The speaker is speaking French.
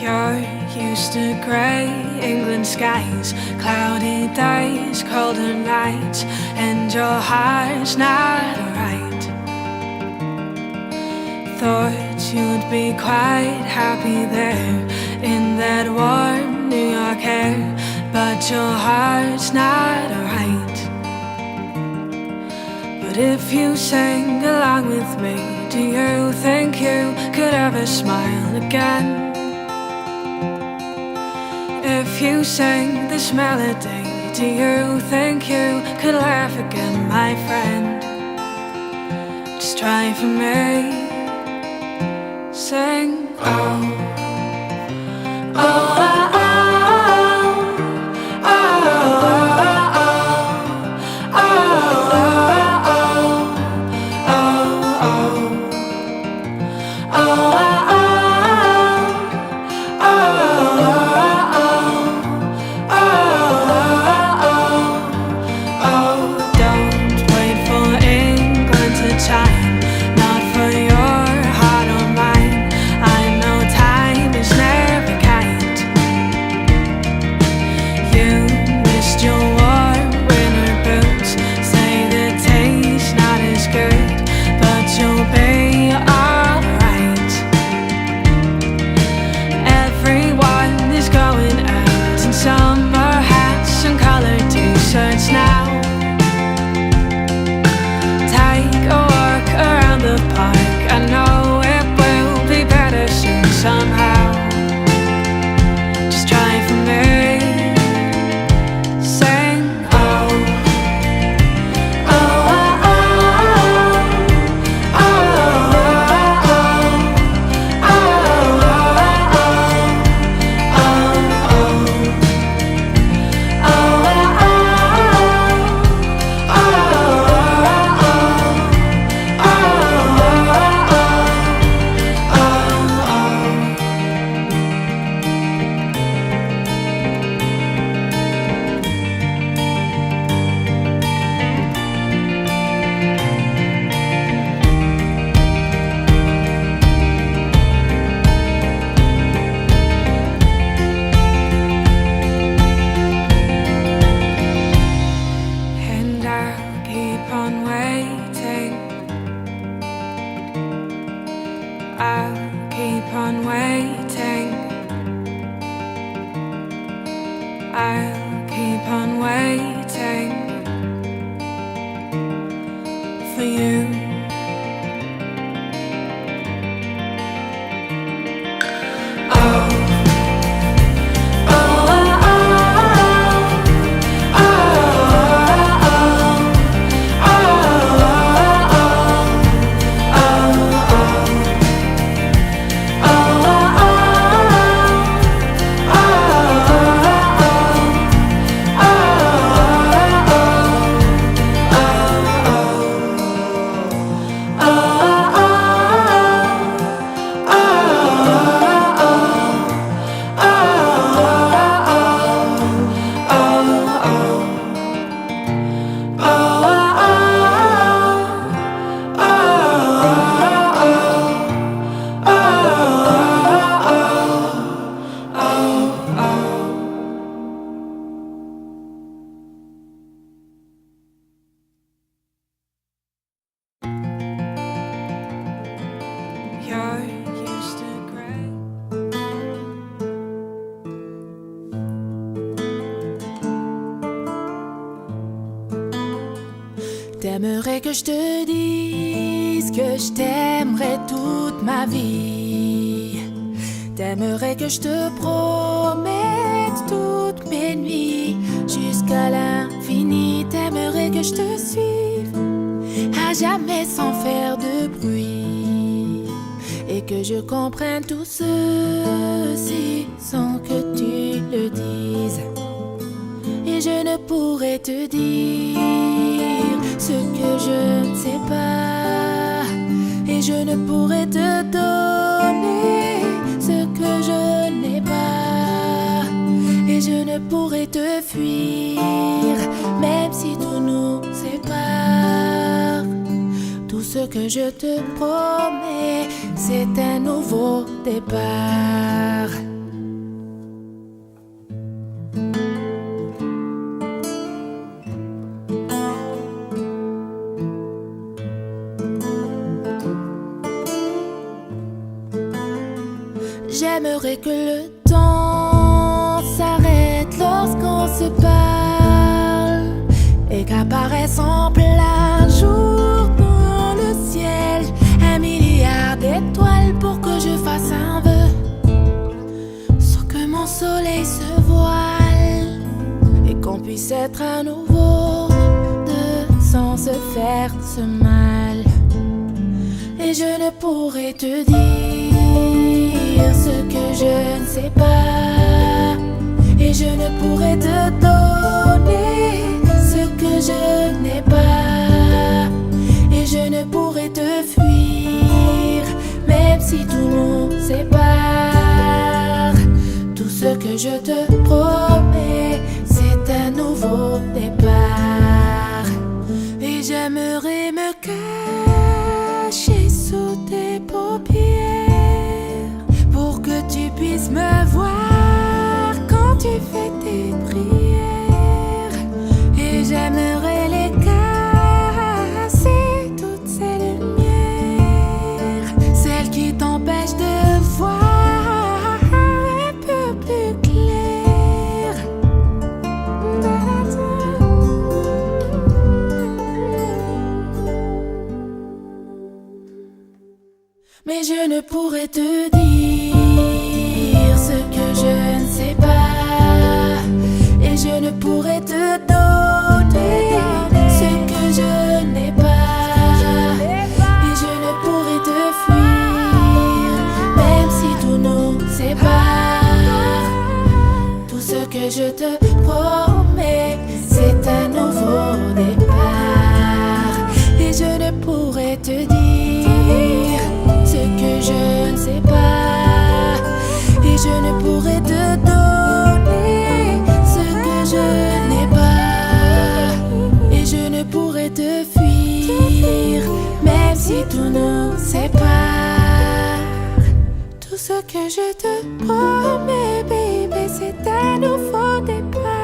You're used to grey England skies, cloudy days, colder nights, and your heart's not right. Thought you'd be quite happy there in that warm New York air, but your heart's not right. But if you sang along with me, do you think you could ever smile again? If you sang this melody, do you think you could laugh again, my friend? Just try for me. Sing, oh, oh, oh, oh, oh, oh, oh, oh. T'aimerais que je te dise que je t'aimerais toute ma vie. T'aimerais que je te promette toutes mes nuits jusqu'à l'infini. T'aimerais que je te suive à jamais sans faire de bruit, et que je comprenne tout ceci sans que tu le dises. Et je ne pourrais te dire ce que je ne sais pas, et je ne pourrais te donner ce que je n'ai pas, et je ne pourrais te fuir même si tout nous sépare. Tout ce que je te promets, c'est un nouveau départ. J'aimerais que le temps s'arrête lorsqu'on se parle et qu'apparaisse en plein jour dans le ciel un milliard d'étoiles pour que je fasse un vœu sans que mon soleil se voile et qu'on puisse être à nouveau deux sans se faire ce mal. Et je ne pourrais te dire ce que je ne sais pas, et je ne pourrais te donner ce que je n'ai pas, et je ne pourrais te fuir même si tout nous sépare. Tout ce que je te promets, c'est un nouveau départ. Et j'aimerais me cacher sous tes paupières pour que tu puisses me voir quand tu fais tes prières. Et j'aimerais les casser, toutes ces lumières, celles qui t'empêchent de voir un peu plus clair. Mais je ne pourrais te dire ce que je ne sais pas, et je ne pourrais te donner ce que je n'ai pas, et je ne pourrais te fuir même si tout nous sépare. Tout ce que je te promets, c'est un nouveau départ. Et je ne pourrais te dire ce que je ne sais pas, et je ne pourrais te donner ce que je n'ai pas, et je ne pourrais te fuir même si tout nous sépare. Tout ce que je te promets, baby, c'est un nouveau départ.